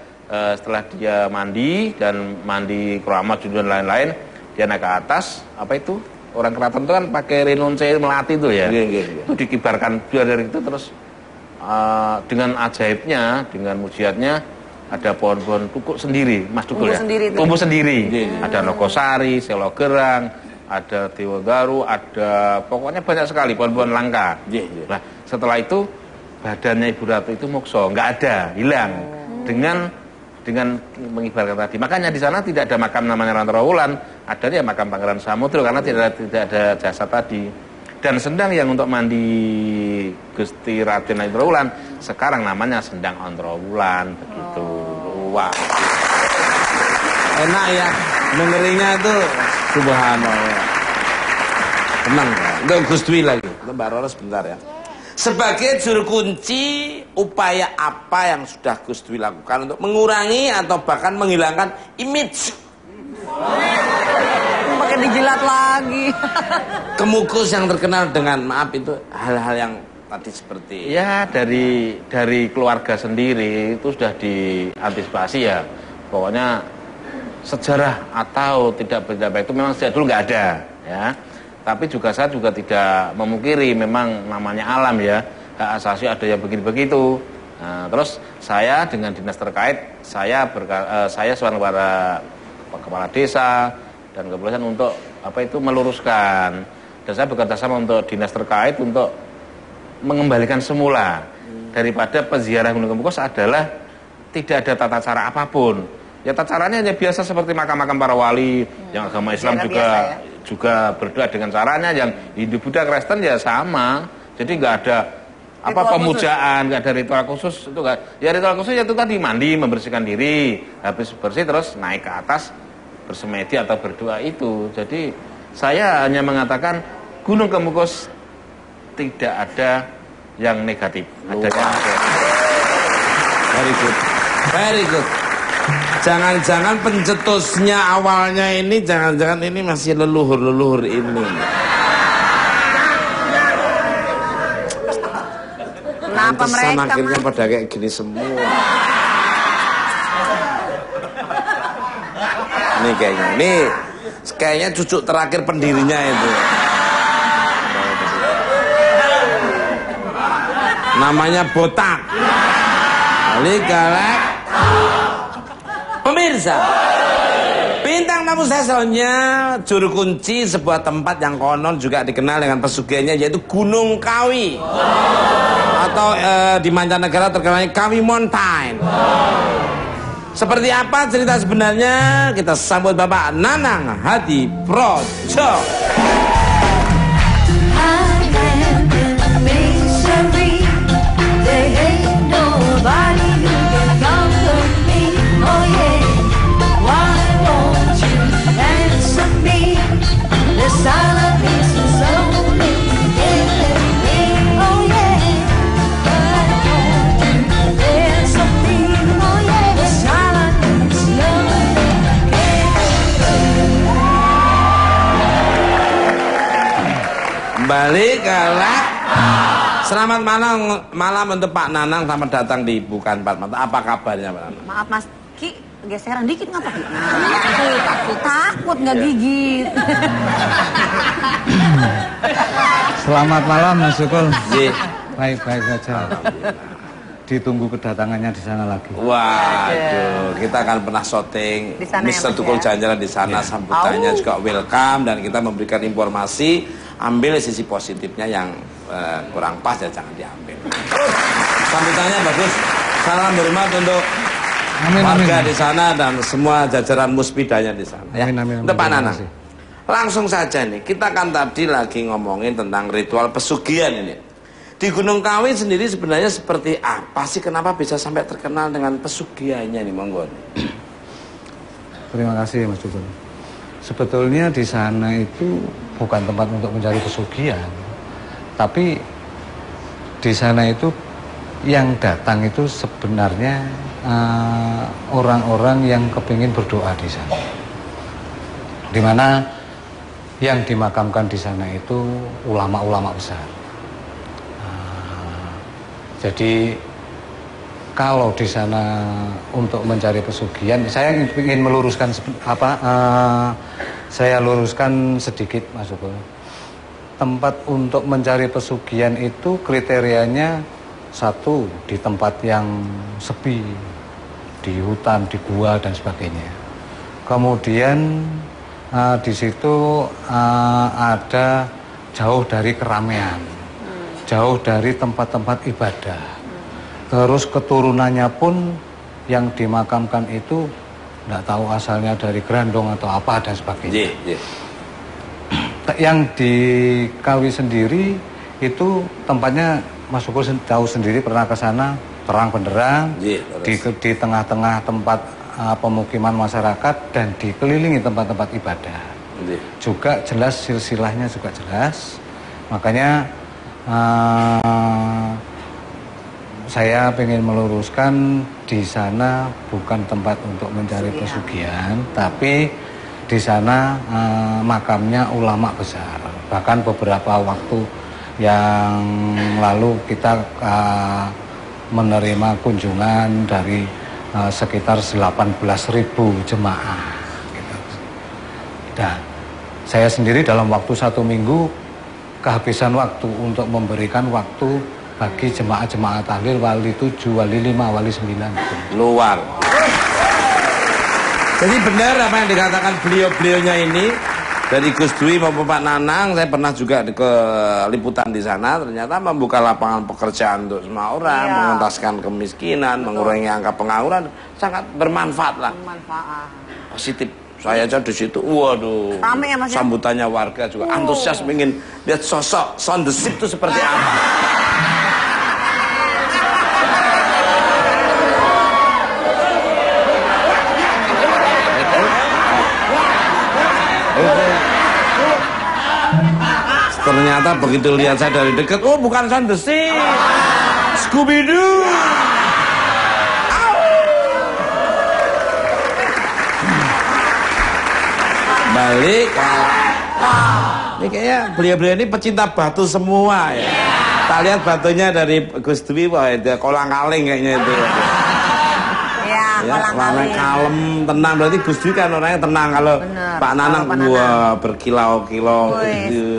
Setelah dia mandi dan mandi keramat dan lain-lain, dia naik ke atas. Apa itu? Orang keraton itu kan pakai renunce melati itu ya. Itu dikibarkan biar dari itu terus dengan ajaibnya, dengan mujiatnya, ada pohon-pohon tukuk sendiri, Mas Tukul ya? Tumbuh sendiri. Ada Nogosari, Selo Gerang, ada Dewa Garu, ada pokoknya banyak sekali pohon-pohon langka. Nah, setelah itu badannya Ibu Ratu itu mokso, nggak ada, hilang. Dengan mengibarkan tadi. Makanya di sana tidak ada makam namanya Rantarawulan, adanya makam Pangeran Samudro karena tidak ada jasad tadi. Dan sendang yang untuk mandi Gusti Raden Antarawulan sekarang namanya Sendang Antarawulan begitu. Wah. Enak ya dengerinnya itu, subhanallah. Tenang ya. Itu Gus Dwi lagi. Itu Mbak Roro sebentar ya. Sebagai juru kunci, upaya apa yang sudah Gus Dwi lakukan untuk mengurangi atau bahkan menghilangkan image Pakai dijilat lagi. Kemukus yang terkenal dengan maaf itu hal-hal yang tadi seperti ya dari keluarga sendiri itu sudah diantisipasi ya. Pokoknya sejarah atau tidak berita itu memang sejak dulu nggak ada ya. Tapi juga saya juga tidak memungkiri memang namanya alam ya, hak asasi ada yang begitu-begitu. Nah, terus saya dengan dinas terkait saya seorang kepala desa dan kepolisian untuk meluruskan, dan saya bekerja sama untuk dinas terkait untuk mengembalikan semula. Daripada peziarah Gunung Kemukus adalah tidak ada tata cara apapun ya, tata caranya hanya biasa seperti makam-makam para wali yang agama Islam juga berdoa dengan caranya, yang Hindu Buddha Kristen ya sama, jadi nggak ada pemujaan, nggak ada ritual khusus itu nggak. Ya ritual khusus itu tadi mandi, membersihkan diri, habis bersih terus naik ke atas bersemedi atau berdoa itu. Jadi saya hanya mengatakan Gunung Kemukus tidak ada yang negatif. Ada yang very good. Jangan-jangan pencetusnya awalnya ini, jangan-jangan ini masih leluhur ini. Kenapa mereka akhirnya pada kayak gini semua. Ini kayaknya cucu terakhir pendirinya itu. Namanya Botak. Galak. Pemirsa, bintang tamu selanjutnya juru kunci sebuah tempat yang konon juga dikenal dengan pesugihannya, yaitu Gunung Kawi atau di mancanegara terkenalnya Kawi Mountain. Seperti apa cerita sebenarnya? Kita sambut Bapak Nanang Hadi Projo. Balik galak. Selamat malam untuk Pak Nanang, selamat datang di Bukan Empat Mata. Apa kabarnya Pak Nanang? Maaf Mas Ki, geseran dikit ngapa Ki? Nah, takut nggak gigit. Selamat malam Mas Sukul. Baik-baik saja. Ditunggu kedatangannya di sana lagi. Waduh, kita akan pernah syuting. Mr. Tukul jalan-jalan di sana, sambutannya juga welcome, dan kita memberikan informasi. Ambil sisi positifnya, yang kurang pas ya jangan diambil. Sambutannya bagus. Salam hormat untuk warga di sana dan semua jajaran muspidanya di sana. Ya. Untuk Pak Nanang. Langsung saja nih, kita kan tadi lagi ngomongin tentang ritual pesugihan ini. Di Gunung Kawi sendiri sebenarnya seperti apa sih? Kenapa bisa sampai terkenal dengan pesugihannya nih, monggo? Terima kasih Mas Dukun. Sebetulnya di sana itu bukan tempat untuk mencari pesugihan, tapi di sana itu yang datang itu sebenarnya orang-orang yang kepingin berdoa di sana. Dimana yang dimakamkan di sana itu ulama-ulama besar. Jadi kalau di sana untuk mencari pesugihan, saya ingin meluruskan saya luruskan sedikit Mas Dukun. Tempat untuk mencari pesugihan itu kriterianya satu di tempat yang sepi, di hutan, di gua dan sebagainya. Kemudian di situ ada jauh dari keramaian, jauh dari tempat-tempat ibadah. Terus keturunannya pun yang dimakamkan itu tidak tahu asalnya dari Grandong atau apa dan sebagainya. Yang di Kawi sendiri itu tempatnya Mas Ukur tahu sendiri, pernah ke sana, terang benderang, di tengah-tengah tempat pemukiman masyarakat dan dikelilingi tempat-tempat ibadah. Juga jelas silsilahnya juga jelas. Makanya saya ingin meluruskan di sana bukan tempat untuk mencari pesugihan, tapi di sana makamnya ulama besar. Bahkan beberapa waktu yang lalu kita menerima kunjungan dari sekitar 18.000 jemaah. Gitu. Dan saya sendiri dalam waktu 1 minggu kehabisan waktu untuk memberikan waktu bagi jemaah-jemaah tahlil wali 7, wali 5, wali 9. Luar. Jadi benar apa yang dikatakan beliau-beliaunya ini dari Gus Dwi maupun Pak Nanang. Saya pernah juga ke liputan di sana, ternyata membuka lapangan pekerjaan untuk semua orang, mengentaskan kemiskinan, mengurangi angka pengangguran, sangat bermanfaat lah. Positif. Saya aja di situ, waduh, rame ya, Mas, sambutannya warga juga antusias ingin lihat sosok Sondesip itu seperti apa. Ternyata begitu lihat saya dari dekat, oh bukan Sondesip, Scooby-Doo. Balik, ini kayaknya beliau-beliau ini pecinta batu semua ya. Kita lihat batunya dari Gus Dwi, wah itu kolang-kaling kayaknya itu. Ya, warna kalem, tenang. Berarti Gus Dwi kan orangnya tenang. Kalau Pak Nanang, wah berkilau-kilau.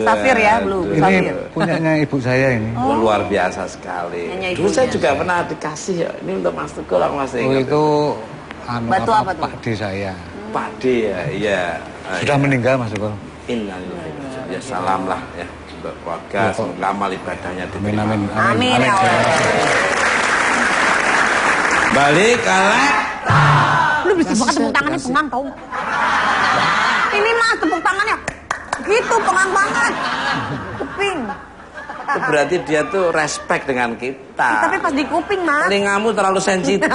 Safir ya, belum. Ini punyanya ibu saya ini. Luar biasa sekali. Dulu saya juga pernah dikasih ya. Ini untuk Mas Teguh lah Mas. Oh itu batu apa tuh? Pak D saya. Pak D ya, iya. Sudah meninggal Mas Teguh. Innalillahi. Ya salam lah ya untuk keluarga. Semoga amal ibadahnya diterima. Amin. Amin ya Allah. Balik kalek. Lu bisa banget tepuk tangannya pengang tau. Ini Mas tepuk tangannya. Gitu pengang banget. Kuping. Itu berarti dia tuh respect dengan kita. Tapi pas di kuping Mas. Telingamu terlalu sensitif.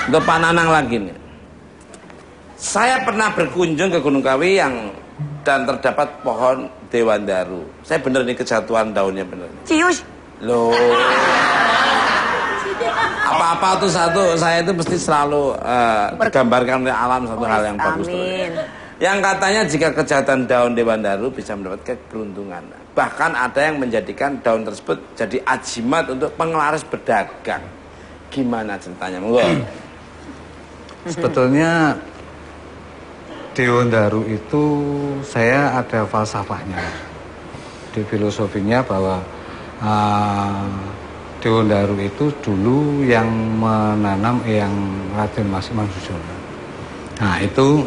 Untuk Pak Nanang lagi nih. Saya pernah berkunjung ke Gunung Kawi dan terdapat pohon dewandaru. Saya bener nih kejatuhan daunnya bener. Cius. Loh. Apa-apa tuh satu, saya itu mesti selalu digambarkan oleh alam satu hal yang bagus. Yang katanya jika kejatuhan daun dewandaru bisa mendapat keberuntungan. Bahkan ada yang menjadikan daun tersebut jadi ajimat untuk penglaris berdagang. Gimana ceritanya? Monggo. Sebetulnya dewandaru itu saya ada falsafahnya. Di filosofinya bahwa dewandaru itu dulu yang menanam yang Raden Mas Imam Sujono. Nah itu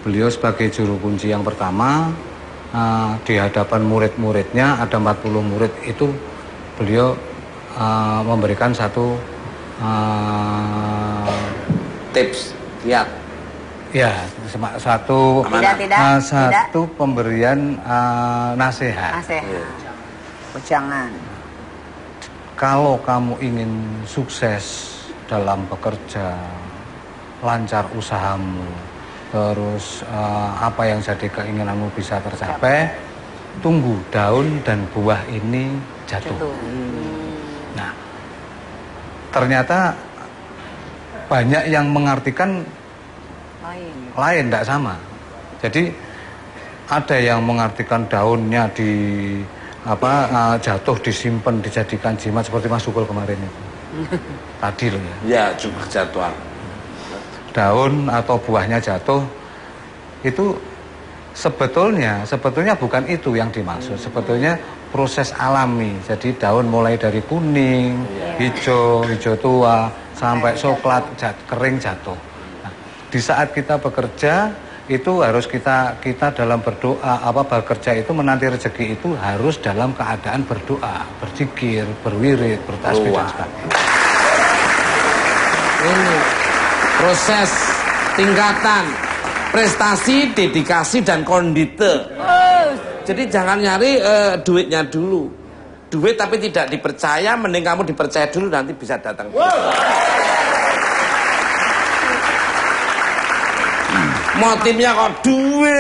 beliau sebagai juru kunci yang pertama di hadapan murid-muridnya ada 40 murid itu beliau memberikan satu tips, kiat. Ya, satu Tidak. pemberian nasihat. Jangan. Kalau kamu ingin sukses dalam bekerja, lancar usahamu, terus apa yang jadi keinginanmu bisa tercapai, tunggu daun dan buah ini jatuh. Nah, ternyata banyak yang mengartikan lain, tidak sama. Jadi ada yang mengartikan daunnya jatuh, disimpan, dijadikan jimat seperti Mas Sukul kemarin itu. Tadi loh ya. Ya, cuma jadwal. Daun atau buahnya jatuh itu sebetulnya bukan itu yang dimaksud. Sebetulnya proses alami. Jadi daun mulai dari kuning, hijau tua sampai coklat, kering jatuh. Nah, di saat kita bekerja itu harus kita dalam berdoa, bekerja itu menanti rezeki itu harus dalam keadaan berdoa, berzikir, berwirid, bertasbih dan sebagainya. Ini proses tingkatan prestasi, dedikasi dan kondite. Jadi jangan nyari duitnya dulu. Duit tapi tidak dipercaya, mending kamu dipercaya dulu, nanti bisa datang. Motifnya kok duit,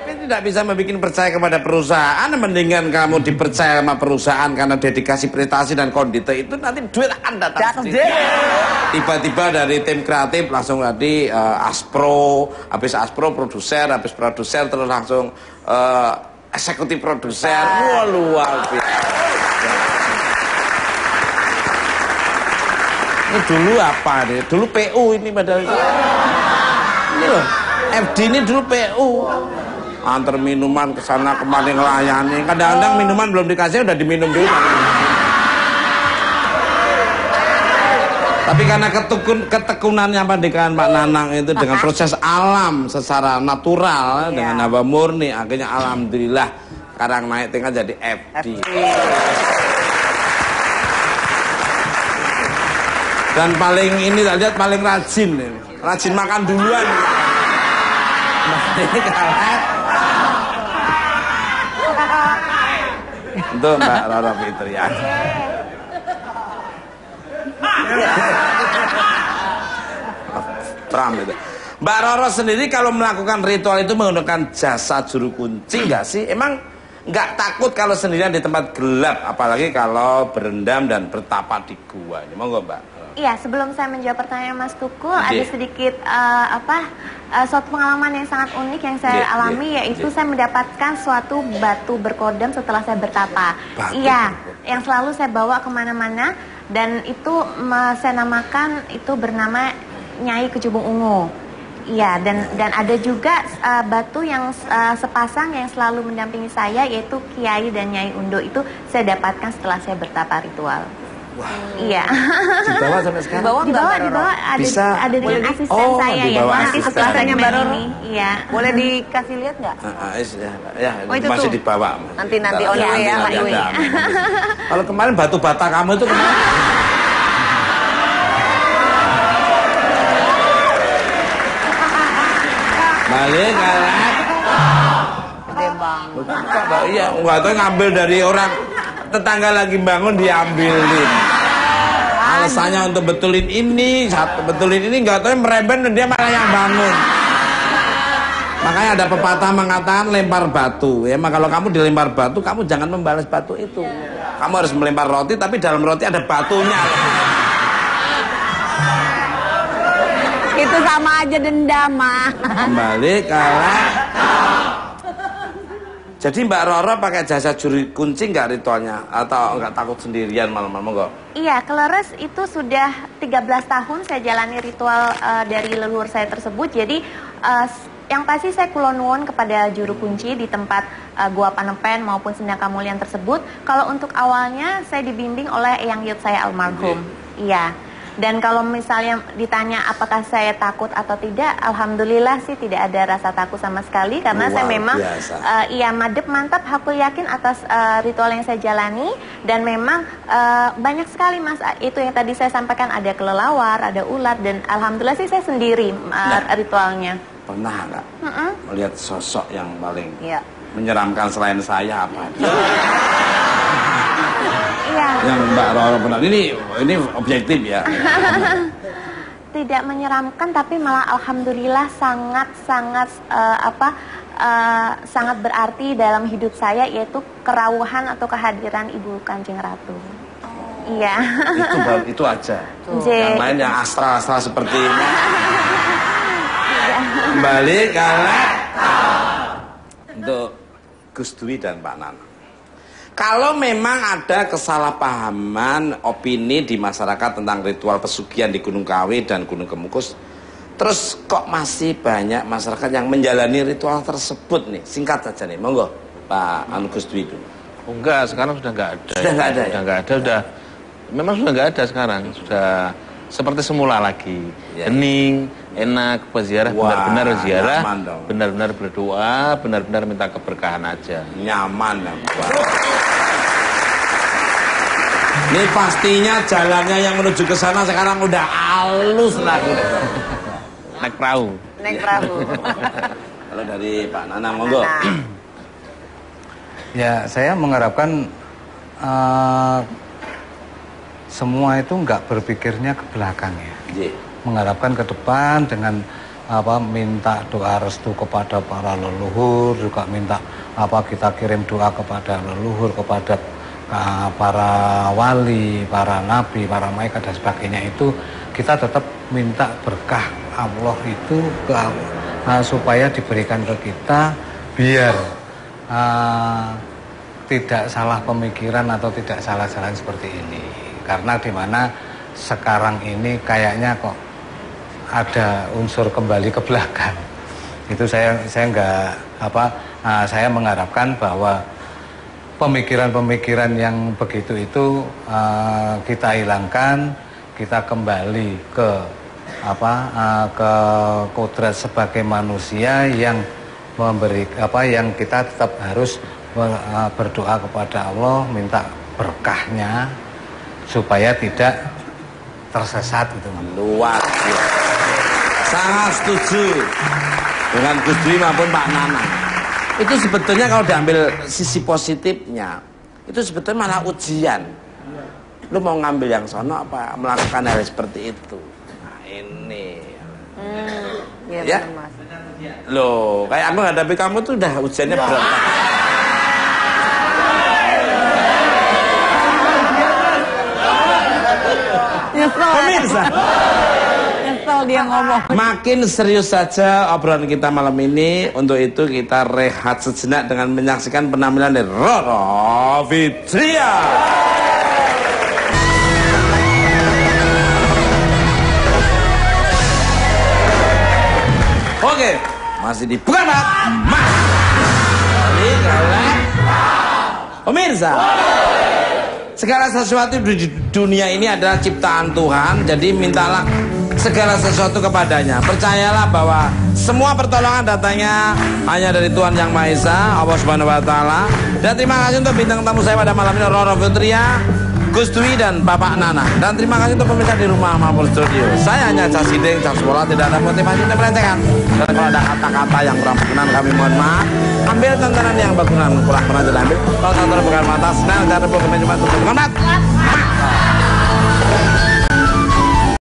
tapi tidak bisa membuat percaya kepada perusahaan. Mendingan kamu dipercaya sama perusahaan karena dedikasi prestasi dan kondite itu, nanti duit akan datang sendiri. Tiba-tiba dari tim kreatif langsung tadi Aspro, habis Aspro produser, habis produser terus langsung eksekutif produser. Wah, luar biasa. Ini dulu apa nih? Dulu PU ini padahal. Ini loh, FD ini dulu PU. Antar minuman ke sana kemari ngelayani. Kadang-kadang minuman belum dikasih udah diminum dulu. Tapi karena ketekunannya pernikahan Pak Nanang itu dengan proses alam secara natural, dengan hawa murni, akhirnya alhamdulillah sekarang naik tingkat jadi FD. Dan paling ini tak lihat paling rajin ini. Rajin makan duluan. Ini kalah. Untuk Mbak Roro Fitriani. Pram itu. Mbak Roro sendiri kalau melakukan ritual itu menggunakan jasa juru kunci nggak sih? Emang nggak takut kalau sendirian di tempat gelap, apalagi kalau berendam dan bertapa di gua? Ini monggo Mbak. Iya, sebelum saya menjawab pertanyaan Mas Tukul, ada sedikit suatu pengalaman yang sangat unik yang saya alami, yaitu saya mendapatkan suatu batu berkodam setelah saya bertapa. Iya, yang selalu saya bawa kemana-mana, dan itu saya namakan itu bernama Nyai Kecubung Ungu. Iya, dan ada juga batu yang sepasang yang selalu mendampingi saya, yaitu Kiai dan Nyai Undo. Itu saya dapatkan setelah saya bertapa ritual. Wah. Iya. Dibawa sampai sekarang. Dibawa ada dengan asisten saya ya. Nanti setelah saya Mbak Roro. Iya. Boleh dikasih lihat nggak? Ya, itu masih dibawa. Nanti on the way ya. Kalau kemarin batu bata kamu itu kemana? Balik kalah. Gede banget. Iya, nggak tahu ngambil dari orang tetangga lagi bangun diambilin. Alasannya untuk betulin ini, nggak tahu mereben dan dia malah yang bangun. Makanya ada pepatah mengatakan lempar batu. Ya, kalau kamu dilempar batu, kamu jangan membalas batu itu. Kamu harus melempar roti, tapi dalam roti ada batunya. Itu sama aja dendam, mah. Kembali kalah. Jadi Mbak Roro pakai jasa juru kunci nggak ritualnya? Atau nggak takut sendirian malam-malam kok? Iya, Kleres itu sudah 13 tahun saya jalani ritual dari leluhur saya tersebut. Jadi yang pasti saya kulonwon kepada juru kunci di tempat Gua Panempen maupun Sendang Kamulian tersebut. Kalau untuk awalnya saya dibimbing oleh Eyang Yud saya almarhum. Iya. Dan kalau misalnya ditanya apakah saya takut atau tidak, alhamdulillah sih tidak ada rasa takut sama sekali karena saya memang mantap, aku yakin atas ritual yang saya jalani dan memang banyak sekali Mas, itu yang tadi saya sampaikan, ada kelelawar, ada ular, dan alhamdulillah sih saya sendiri ritualnya. Pernah nggak melihat sosok yang paling menyeramkan selain saya apa? Iya. Yang Mbak Roro pernah. Ini objektif ya. Tidak menyeramkan, tapi malah alhamdulillah sangat berarti dalam hidup saya, yaitu kerawuhan atau kehadiran Ibu Kanjeng Ratu. Iya. Itu aja. Yang lain yang astral seperti ini. Kembali untuk Gus Dwi dan Pak Nana. Kalau memang ada kesalahpahaman opini di masyarakat tentang ritual pesugihan di Gunung Kawi dan Gunung Kemukus, terus kok masih banyak masyarakat yang menjalani ritual tersebut nih? Singkat saja nih, monggo Pak Gus Dwi dulu. Enggak, sekarang sudah enggak ada. Sudah enggak ada. Sudah enggak ada, memang sudah enggak ada sekarang. Sudah seperti semula lagi. Hening, enak, peziarah benar-benar ziarah, benar-benar berdoa, benar-benar minta keberkahan aja. Nyaman ya. Ini pastinya jalannya yang menuju ke sana sekarang udah halus lah. Naik perahu. Kalau dari Pak Nana, monggo. Ya, saya mengharapkan semua itu nggak berpikirnya ke belakang ya. Mengharapkan ke depan dengan minta doa restu kepada para leluhur, juga minta kita kirim doa kepada leluhur, kepada para wali, para nabi, para malaikat dan sebagainya, itu kita tetap minta berkah Allah itu supaya diberikan ke kita, biar tidak salah pemikiran atau tidak salah jalan seperti ini. Karena dimana sekarang ini kayaknya kok ada unsur kembali ke belakang. Itu saya mengharapkan bahwa pemikiran-pemikiran yang begitu itu kita hilangkan, kita kembali ke ke kodrat sebagai manusia yang memberi yang kita tetap harus berdoa kepada Allah, minta berkahnya supaya tidak tersesat itu. Luar biasa. Sangat setuju dengan Gus Dwi maupun Pak Nana. Itu sebetulnya kalau diambil sisi positifnya, itu sebetulnya malah ujian. Lu mau ngambil yang sono apa melakukan hal seperti itu? Nah ini. Ya. Loh, kayak aku hadapi kamu tuh udah ujiannya berat. Pemirsa, nyesel dia ngomong. Makin serius saja obrolan kita malam ini. Untuk itu kita rehat sejenak dengan menyaksikan penampilan dari Roro Fitria. Oke, masih di Bukan Banget Mas. Pemirsa, segala sesuatu di dunia ini adalah ciptaan Tuhan. Jadi mintalah segala sesuatu kepadanya. Percayalah bahwa semua pertolongan datangnya hanya dari Tuhan Yang Maha Esa, Allah Subhanahu Wa Taala. Dan terima kasih untuk bintang tamu saya pada malam ini, Roro Fitria, Gus Dwi dan Bapak Nana. Dan terima kasih untuk pemirsa di rumah maupun studio. Saya hanya Cas Hiding, Cas Bola, tidak ada motivasi untuk melecehkan. Dan kalau ada kata-kata yang kurang berkenan, kami mohon maaf. Ambil tontonan yang berkenan, kurang pernah diambil. Kalau tontonan bukan mata, senang, jangan lupa cuma untuk berkenan.